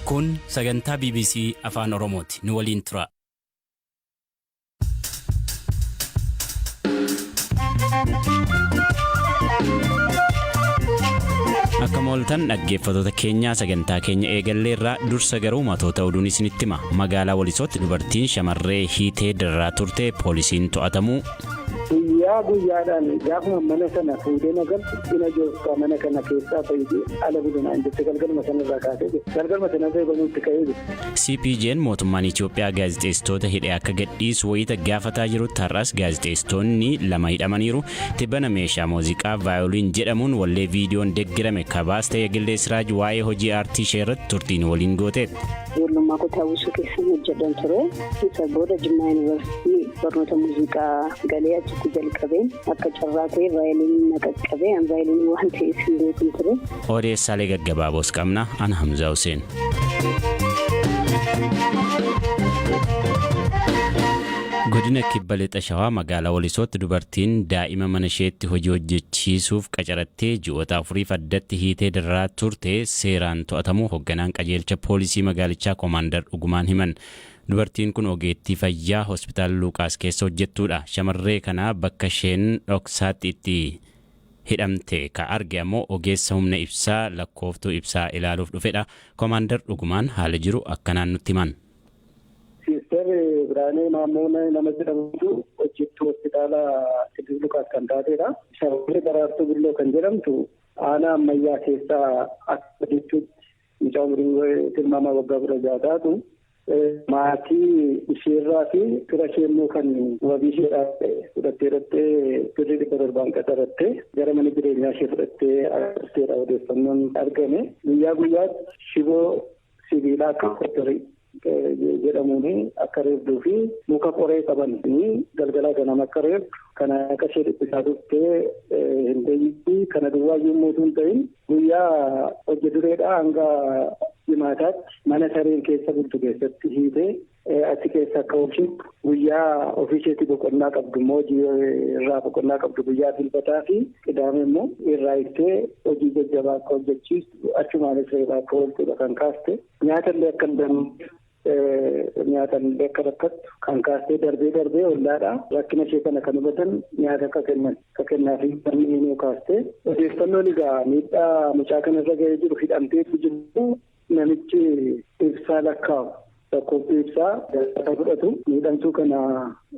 Kun sagantaa BBC Afaan Oromooti. Nu waliin tura. Akka mooltan dhaggeeffattoota keenya sagantaa keenya eegalleerraa dursa garuu matoota oduun isinitti hima. Magaalaa Walisootti dubartiin shamarree hiitee darraa turte poolisiin to'atamuu. Guyyaadhaan gaafuma mana sana fuudhee nagartu ina joostaa mana kana keessaa fayyadee ala budinaan jettee galgalma sanarraa kaasee jirti. Galgalma sanarraa eegamuutti ka'ee jirti. CPJ'n mootummaan Itoophiyaa gaazexeessitoota hidhee akka gadhiisu wayita gaafataa jirutti har'as gaazexeessitoonni 2 hidhamaniiru. Tibbana meeshaa muuziqaa vaayoliin jedhamuun wallee viidiyoon deggirame kabaas ta'e Gillee Siraaj waa'ee hojii aartii ishee irratti turtiin waliin gooteetti. Ijoollummaa kutaa Wusuu keessa hojjetan ture. Isa booda Jimmaa Yuunivarsiitii barnoota muuziqaa galee achitti jalqabee akka carraa ta'e vaayoliin naqaqqabee vaayoliin waan ta'eef hin beeku ture. Odeessaalee gaggabaaboos qabna. Ana Hamzaa Hussein. Godina Kibba Lixa Shawaa magaalaa Walisootti dubartiin daa'ima mana isheetti hojii hojjechiisuuf qacarattee ji'oota 4 addatti hiitee darraa turte seeraan to'atamuu hoogganaan qajeelcha poolisii magaalichaa Koomaandar Dhugumaan himan. Dubartiin kun ogeettii fayyaa hospitaala Luuqaas keessa hojjettudha. Shamarree kana bakka isheen dhoksaatti itti hidhamte ka arge ammoo ogeessa humna ibsaa lakkooftuu ibsaa ilaaluuf dhufedha. Koomaandar Dhugumaan haala jiru akkanaan nutti himan. Sister Biraanee Maammoon nama jedhamtu hojjettuu hospitaala Luuqaas kan taatedha. Shamarree Daraartuu Billoo kan jedhamtu aanaa ammayyaa keessaa akka jechuutti mucaa umurii tilmaama waggaa 16 taatu maatii isheerraa fi fira ishee kan wabii isheedhaa fudhattee birrii 700 qaxarattee gara mana jireenyaa ishee fudhattee argateedha odeeffannoon argame. Guyyaatti shiboo sibiilaa akka jedhamuun akka reebduu fi muka qoree qaban galgalaa ganama akka reebdu kana akka ishee dhiphisaa turtee hin beeyyitti kana duwwaayyuu mootuun ta'in guyyaa hojii dureedhaa hanga jimaataatti mana sareen keessa bultu keessatti hiitee achi keessa akka hojjettu guyyaa ofii isheetti boqonnaa qabdu immoo hojii irraa boqonnaa qabdu guyyaa dilbataa fi qidaame immoo irraa ittee hojii jajjabaa akka hojjechiistu achumaanis reebaa akka ooltudha kan kaaste nyaatallee akka nyaatan akka rakkattu kan kaastee darbee ollaadha rakkina ishee kana kan hubatan nyaata akka kennaafi barnii kaastee odeeffannoon egaa miidhaa mucaa kanarra ga'ee jiru hidhamteetu jiru namichi ibsaa lakkaa'u lakkooftuu ibsaa daldala fudhatu miidhamtuu kana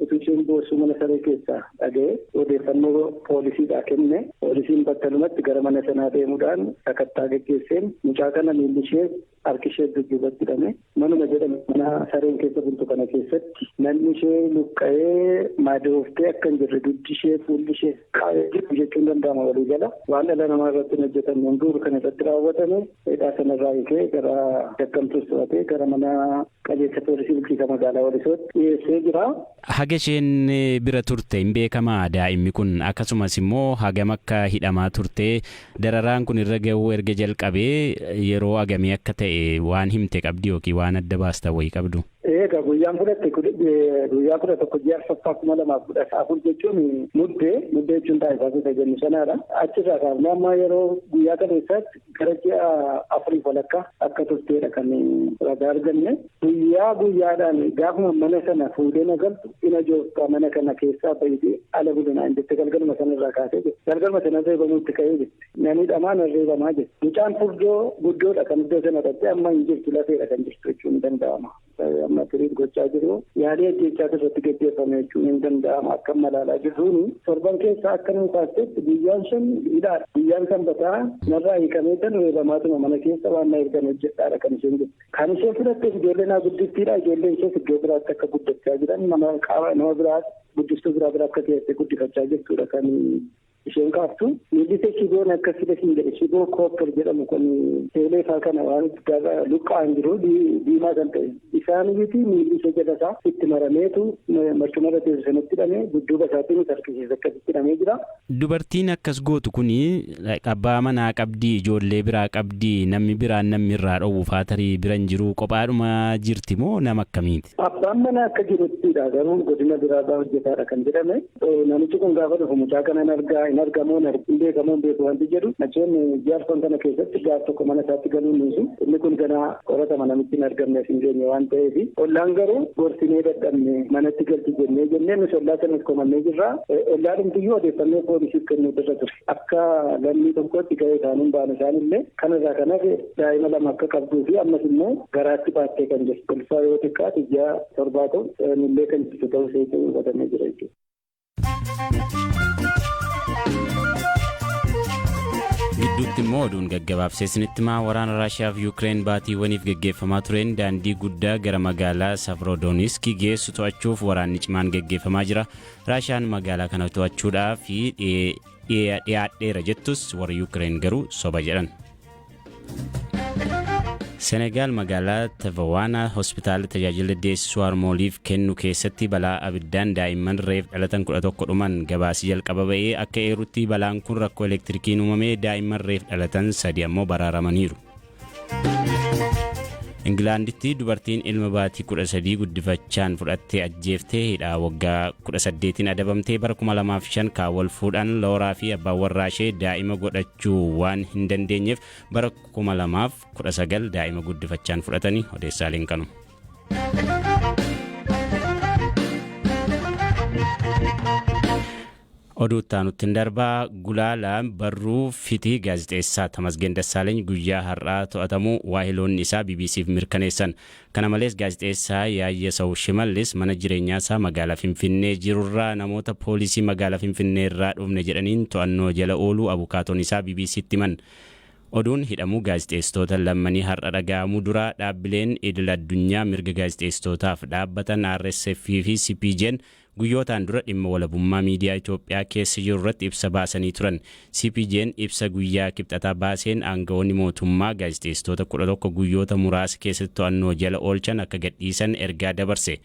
utuu isheen boossuu mana saree keessaa dhaga'ee odeeffannoo poolisiidhaa kenne poolisiin battalumatti gara mana sanaa deemuudhaan sakattaa geggeesseen mucaa kana miilli ishee harki ishee dudduubatti hidhame manuma jedhame mana sareen keessa bultu kana keessatti namni ishee luqqa'ee maadooftee akka hin jirre duddi ishee fuulli ishee qaa'ee jirtu jechuun danda'ama walii gala waan dhala namaa irratti hin hojjetamne hunduu kan irratti raawwatame hidhaa sanarraa hiikee gara dakkamtuus to'atee gara mana qajeelcha poolisii bulchiinsa magaalaa Walisootti dhiyeessee jira. Haga isheen bira turte hin beekamaa daa'imni kun akkasumas immoo hagam akka hidhamaa turte dararaan kun irra ga'uu erga jalqabee yeroo agamee akka ta'e waan himte qabdi yookiin waan adda baasta wayii qabdu. Egaa guyyaan fudhatte guyyaa 11 ji'a 2014 jechuun muddee jechuun taasisaa jennu sanaadha. Achirraa kaafnee amma yeroo guyyaa kaleessaatti gara ji'a 4 walakkaa akka turteedha kan ragaa arganne. Guyyaadhaan gaafuma mana sana fuudhee nagartu ina joostaa mana kana keessaa fayyadee ala budinaan jettee galgalma sanarraa kaasee jirti. Galgalma sanarra eegamuutti ka'ee jirti. Namni dhamaan reebamaa jirti. Mucaan furdoo guddoodha kan iddoo sana dhattee amma hin jirtu lafeedha kan jirtu jechuun ni danda'ama. Amma tiriin gochaa jiru yaalii ajjechaa irratti gaggeeffame jechuun hin danda'ama akka malaalaa jirruuni torban keessaa akka nu kaastetti guyyaan sun hidhaadha. Guyyaan sanbataa narraa hiikamee kan reebamaatuma mana keessa waan na ergan hojjedhaadha kan isheen jirtu. Kan isheen fudhatteef ijoollee naa guddittiidha. Ijoolleen ishee iddoo biraatti akka guddachaa jiran nama biraa guddistuu biraa akka keessatti guddifachaa jirtudha kan isheen kaaftu. Miilli shiboon akkasii hin jedhe shiboo koopper jedhamu kun teeleefaa kana waan luqqa'an jiru diimaa kan ta'e isaan biti miilli ishee jalasaa itti marameetu marcumarra teessu sanatti hidhamee dudduuba isaatiin harkisiisa akkasitti hidhamee jira. Dubartiin akkas gootu kuni abbaa manaa qabdi ijoollee biraa qabdi namni biraan namni irraa dhowwufaa tarii biran jiru qophaadhuma jirti moo nama akkamiiti? Abbaan manaa akka jiruttidha garuu godina biraarraa hojjetaadha kan jedhame namichi kun gaafa dhufu mucaa kanan argaa hin argamuun hin beekamuun beeku wanti jedhu nachoon jaarfan kana keessatti gaaf tokko mana isaatti galuun niisu inni kun ganaa qoratama namitti hin argamne hin geenye waan ta'eef ollaan garuu gorsinee dadhabne manatti galti jennee nus ollaa sanas komannee jirra ollaa dhumtiyyuu odeeffannoo poolisiif kennuutu irra ture akka lammii tokkotti ga'ee isaaniin baanu isaanillee kanarraa kanaaf daa'ima lama akka qabduu fi ammas immoo garaatti baattee kan jirtu ulfaa yoo xiqqaate ji'a 7 ta'u illee kan jirtu ta'uu seetu hubatamee jira jechuudha. Gidduutti immoo oduun gaggabaabsee isinitti himaa waraana Raashiyaa fi Yuukireen baatiiwwaniif gaggeeffamaa tureen daandii guddaa gara magaalaa Saafrodooniskii geessu to'achuuf waraanni cimaan gaggeeffamaa jira. Raashiyaan magaalaa kana to'achuudhaaf dhiyaadheera jettus warri Yuukireen garuu soba jedhan. Senegaal magaalaa Tavawaanaa hospitaala tajaajila deessisuu harmooliif kennu keessatti balaa abiddaan daa'imman reef dhalatan 11 dhuman gabaasii jalqaba ba'ee akka eerutti balaan kun rakkoo elektirikiin uumamee daa'imman reef dhalatan 3 ammoo baraaramaniiru. Ingilaanditti dubartiin ilma baatii 13 guddifachaan fudhattee ajjeeftee hidhaa waggaa 18 adabamtee bara 2005 kaawwal fuudhaan Looraa fi abbaan warraa ishee daa'ima godhachuu waan hin dandeenyeef bara 2019 daa'ima guddifachaan fudhatanii odeessaaleen kanu. Oduu taanutti darbaa Gulaalaa Barruu Fitii gaazexeessaa Tamasgeen Dassaaleny guyyaa har'aa to'atamuu waahiloonni isaa BBC'f mirkaneessan. Kana malees gaazexeessaa Yaayyesaw Shimallis mana jireenyaa isaa magaalaa Finfinnee jirurraa namoota poolisii magaalaa Finfinnee irraa dhufne jedhaniin to'annoo jala ooluu abukaatoon isaa BBC'tti himan. Oduun hidhamuu gaazexeessitoota lammanii har'a dhaga'amuu dura dhaabbileen idil addunyaa mirga gaazexeessitootaaf dhaabbatan RSF fi CPJ'n guyyootaan dura dhimma walabummaa miidiyaa Itoophiyaa keessa jiru irratti ibsa baasanii turan. CPJ'n ibsa guyyaa kibxataa baaseen aangawoonni mootummaa gaazexeessitoota 11 guyyoota muraasa keessatti to'annoo jala oolchan akka gadhiisan ergaa dabarse.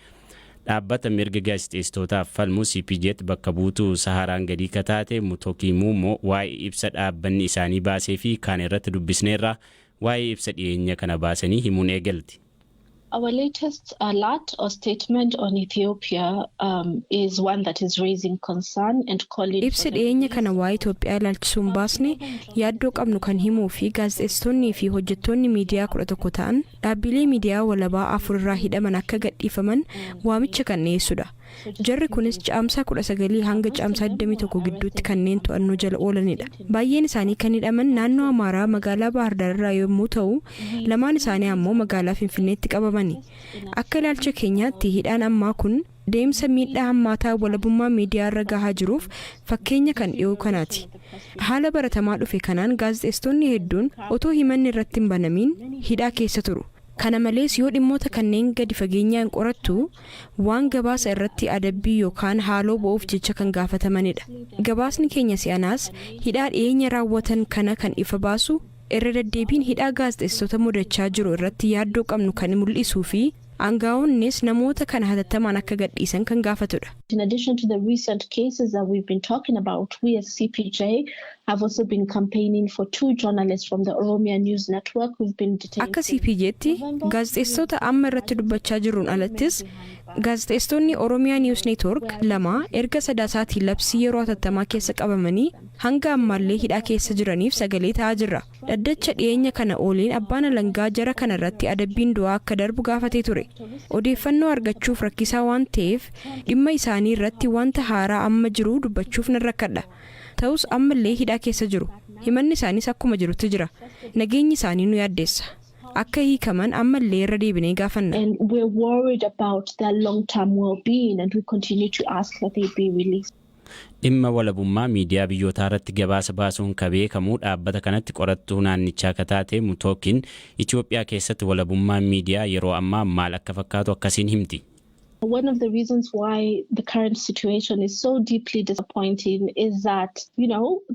Dhaabbata mirga gaazexeessitootaaf falmu CPJ'tti bakka buutuu Saharaan gadii kataate Mutokimuu waa'ee ibsa dhaabbanni isaanii baasee fi kaan irratti dubbisneerra waa'ee ibsa dhiyeenya kana baasanii himuun eegalti. Our latest alert or statement on Ethiopia is one that is raising concern and calling. Ibsa dhiyeenya kana waa'ee Itoophiyaa ilaalchisuun baasne yaaddoo qabnu kan himuu fi gaazexeessitoonni fi hojjettoonni miidiyaa 11 ta'an dhaabbilee miidiyaa walabaa 4 irraa hidhaman akka gadhiifaman waamicha kan dhiyeessudha. Jarri kunis caamsaa 19 hanga caamsaa 21 gidduutti kanneen to'annoo jala oolanidha. Baay'een isaanii kan hidhaman naannoo Amaaraa magaalaa Baahir Daar irraa yommuu ta'u, lamaan isaanii ammoo magaalaa Finfinneetti qabamani. Akka ilaalcha keenyaatti hidhaan ammaa kun deemsa miidhaa hammaataa walabummaa miidiyaa irra gahaa jiruuf fakkeenya kan dhiyoo kanaati. Haala baratamaa dhufe kanaan gaazexeessitoonni hedduun otoo himanni irratti hin banamiin hidhaa keessa turu. Kana malees yoo dhimmoota kanneen gadi fageenyaan qorattu waan gabaasa irratti adabbii yookaan haaloo ba'uuf jecha kan gaafatamanidha. Gabaasni keenya si'anaas hidhaa dhiyeenya raawwatan kana kan ifa baasu irra deddeebiin hidhaa gaazexeessitoota mudachaa jiru irratti yaaddoo qabnu kan mul'isuu fi aangaa'onnis namoota kana hatattamaan akka gadhiisan kan gaafatudha. In addition to the recent cases that we've been talking about, we as CPJ have also been campaigning for 2 journalists from the Oromia News Network who've been detained. Akka CPJ'tti gaazexeessitoota amma irratti dubbachaa jirruun alattis gaazexeessitoonni Oromia News Network 2 erga sadaasaatiin labsii yeroo hatattamaa keessa qabamanii hanga ammallee hidhaa keessa jiraniif sagalee ta'aa jirra. Dhaddacha dhiyeenya kana ooleen abbaan alangaa jara kana irratti adabbiin du'aa akka darbu gaafatee ture. Odeeffannoo argachuuf rakkisaa waan ta'eef dhimma isaanii irratti wanta haaraa amma jiru dubbachuuf nan rakkadha. Ta'us ammallee hidhaa keessa jiru. Himanni isaaniis akkuma jirutti jira. Nageenyi isaanii nu yaaddeessa. Akka hiikaman ammallee irra deebinee gaafanna. And we're worried about their long-term well-being and we continue to ask that they be released. Dhimma walabummaa miidiyaa biyyootaa irratti gabaasa baasuun beekamu dhaabbata kanatti qorattuu naannichaa kataate Mutookin Itoophiyaa keessatti walabummaan miidiyaa yeroo ammaa maal akka fakkaatu akkasiin himti. One of the reasons why the current situation is so deeply disappointing is that,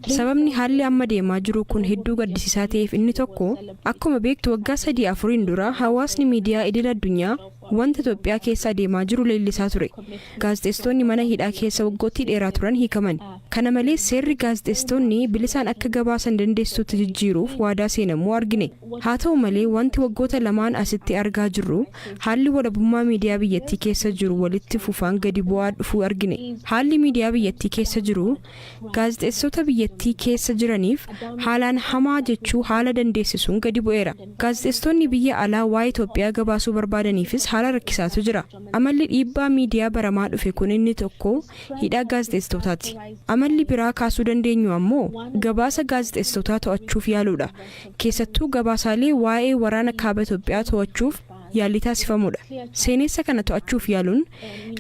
sababni haalli amma deemaa jiru kun hedduu gaddisiisaa ta'eef inni tokko akkuma beektu waggaa 3-4 dura hawaasni miidiyaa idil addunyaa wanta Itoophiyaa keessa adeemaa jiru leellisaa ture. Gaazexeessitoonni mana hidhaa keessa waggoottii dheeraa turan hiikaman. Kana malees seerri gaazexeessitoonni bilisaan akka gabaasan dandeessuutti jijjiiruuf waadaa seenamuu argine. Haa ta'u malee wanti waggoota lamaan asitti argaa jirru haalli walabummaa miidiyaa biyyattii keessa jiru walitti fufaan gadi bu'aa dhufuu argine. Haalli miidiyaa biyyattii keessa jiru gaazexeessitoota biyyattii keessa jiraniif haalaan hamaa jechuu haala dandeessisuun gadi bu'eera. Gaazexeessitoonni biyya alaa waa'ee Itoophiyaa gabaasuu barbaadaniifis haala rakkisaatu jira. Amalli dhiibbaa miidiyaa baramaa dhufe kun inni tokko hidhaa gaazexeessitootaati. Amalli biraa kaasuu dandeenyu ammoo gabaasa gaazexeessitootaa to'achuuf yaaluudha. Keessattuu gabaasaalee waa'ee waraana kaaba Itoophiyaa to'achuuf yaalii taasifamudha. Seenessa kana to'achuuf yaaluun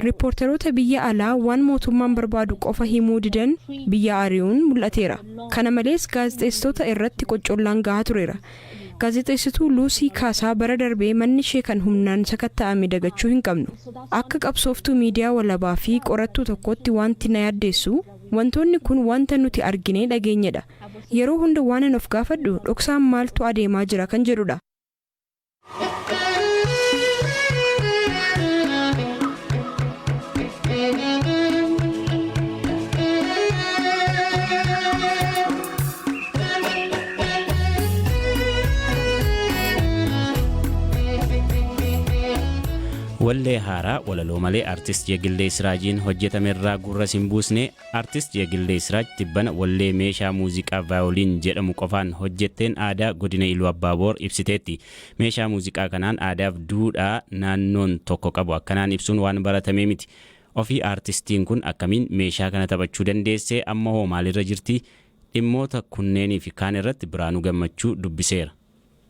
riippoorteroota biyya alaa waan mootummaan barbaadu qofa himuu didan biyya ari'uun mul'ateera. Kana malees gaazexeessitoota irratti qoccollaan gahaa tureera. Gaazexeessituu Luusii Kaasaa bara darbee manni ishee kan humnaan sakatta'ame dagachuu hin qabnu. Akka qabsooftuu miidiyaa walabaa fi qorattuu tokkotti wanti na yaaddeessu wantoonni kun wanta nuti arginee dhageenyedha. Yeroo hunda waan of gaafadhu dhoksaan maaltu adeemaa jira kan jedhudha. wallee haaraa walaloo malee artist Jegillee Siraajiin hojjetamerraa gurra simbuusne artist Jegillee Siraaj tibbana wallee meeshaa muuziqaa vaayoliin jedhamu qofaan hojjetteen aadaa godina Iluu Abbaaboor ibsiteetti. Meeshaa muuziqaa kanaan aadaaf duudhaa naannoon tokko qabu akkanaan ibsuun waan baratamee miti. Ofii artistiin kun akkamiin meeshaa kana taphachuu dandeessee amma hoo maalirra jirti? Dhimmoota kunneenii fi kaan irratti Biraanuu Gammachuu dubbiseera.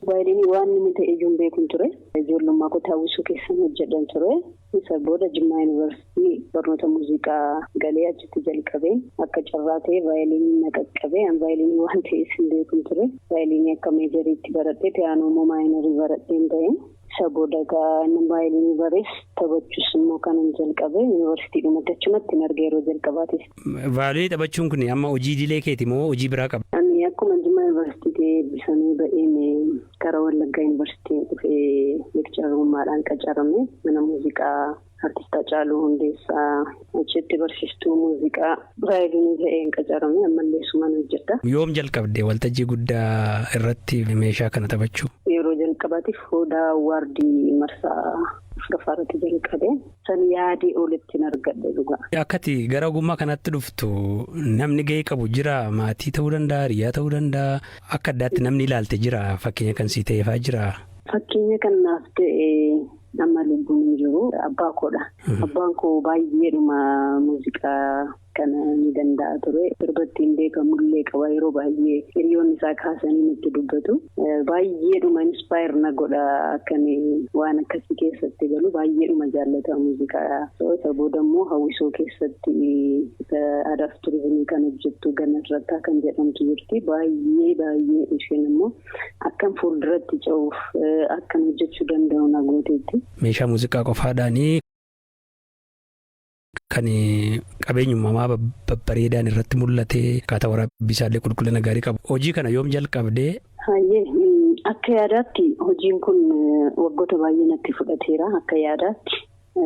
Vaayiliin waan inni ta'e ijoon beekun ture. Ijoollummaa koo taawwisuu keessan hojjedhan ture. Isa booda Jimmaa Yuunivarsiitii barnoota muuziqaa galee achitti jalqabee akka carraa ta'e vaayiliin na qaqqabee vaayiliin waan ta'eef hin beekun ture. Vaayiliin akka meejariitti baradhee piyaanoo maayinarii baradheen ta'e. Isa booda namni vaayiliin barees taphachuus immoo kanan jalqabee yuunivarsiitii dhumatti achumatti argee yeroo jalqabaati. Vaayiliin taphachuun kun amma hojii idilee keeti moo hojii biraa qaba? Ani akkuma Jimmaa Yuunivarsiitii eebbisanii ba'een karaa Wallaggaa Yuunivarsiitiin dhufee leekcharummaadhaan qacarame mana muuziqaa artist Hacaaluu Hundeessaa achitti barsiistuu muuziqaa vaayiliin ta'een qacarame ammallee sumaan hojjedha. Yoom jalqabde waltajjii guddaa irratti meeshaa kana taphachuu? Yeroo jalqabaatiif Odaa Waardii Marsaa Afurafaarratti jalqabee san yaadee olitti argadhe dhugaa. Akkati gara ogummaa kanatti dhuftu namni gahee qabu jira, maatii ta'uu danda'a, hiriyaa ta'uu danda'a, akka addaatti namni ilaalte jira, fakkeenya kan sii ta'eefaa jira. Fakkeenya kan naaf ta'e nama lubbuun jiru abbaa koodha. Abbaan koo baay'eedhuma muuziqaa kana ni danda'a ture. Sirbattiin beekamullee qaba yeroo baay'ee hiriyoonni isaa kaasanii nutti dubbatu. Baay'eedhuma inspire na godha akkan waan akkasii keessatti galu baay'eedhuma jaallata muuziqaa. Isa booda immoo hawwisoo keessatti aadaa fi turizimii kan hojjettu Ganarrattaa kan jedhamtu jirti. Baay'ee isheen immoo akkan fuulduratti ce'uuf akkan hojjechuu danda'u na gooteetti. Meeshaa muuziqaa qofaadhaanii kan qabeenyummaa babbareedaan irratti mul'ate akkaataa waraabbiisaallee qulqullina gaarii qabu. Hojii kana yoom jalqabdee? Akka yaadaatti hojiin kun waggoota baay'ee natti fudhateera. Akka yaadaatti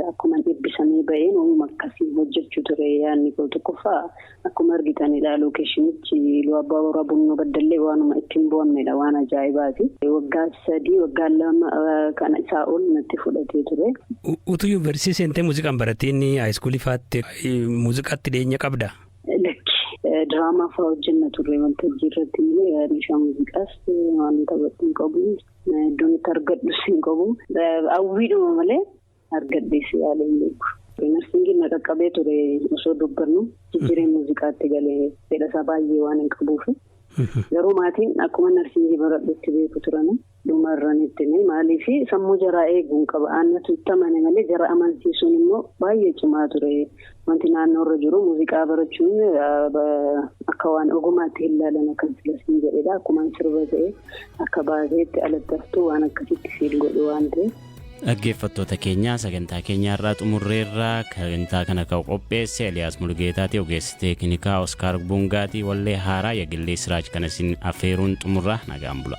akkuma eebbisamee ba'een uumama akkasii hojjechuu ture yaadni koo tokkoffaa akkuma argitanidha lookeeshinichi Iluu Abbaaboor Bunnoo Baddallee waanuma ittiin bu'amnedha waan ajaa'ibaati. Waggaa 3 waggaa 2 kana isaa ol natti fudhatee ture. Utuu yuunivarsiitii seentee muuziqaan baratteen haayiskuulii faatti muuziqaatti dhiyeenya qabda? Diraamaa fa'aa hojjenna turre waltajjii irratti illee meeshaa muuziqaas waan taphatu hin qabu. Iddoon itti argadhus hin qabu. Hawwiidhuma malee argadhees yaalee hin beeku. Narsiingiin na qaqqabee ture osoo dubbannu jijjiireen muuziqaatti galee fedhasaa baay'ee waan hin qabuuf. Garuu maatiin akkuma narsiingii baradhutti beeku turan dhumarranitti maaliif sammuu jaraa eeguun qaba. Aannatu itti amane malee jara amansiisuun immoo baay'ee cimaa ture. Wanti naannoo irra jiru muuziqaa barachuun akka waan ogumaatti hin ilaalan akkan filasiin jedhedha. Akkuma sirba ta'e akka baaseetti alattartuu waan akkasitti siil godhu waan ta'eef. Dhaggeeffattoota keenyaa sagantaa keenya irraa xumurreerraa sagantaa kana kan qopheesse Eliyaas Mulgeetaati ogeessi teeknikaa Oskaar Bungaati wallee haaraa Jegillee Siraaj kana isin affeeruun xumurra nagaan bula.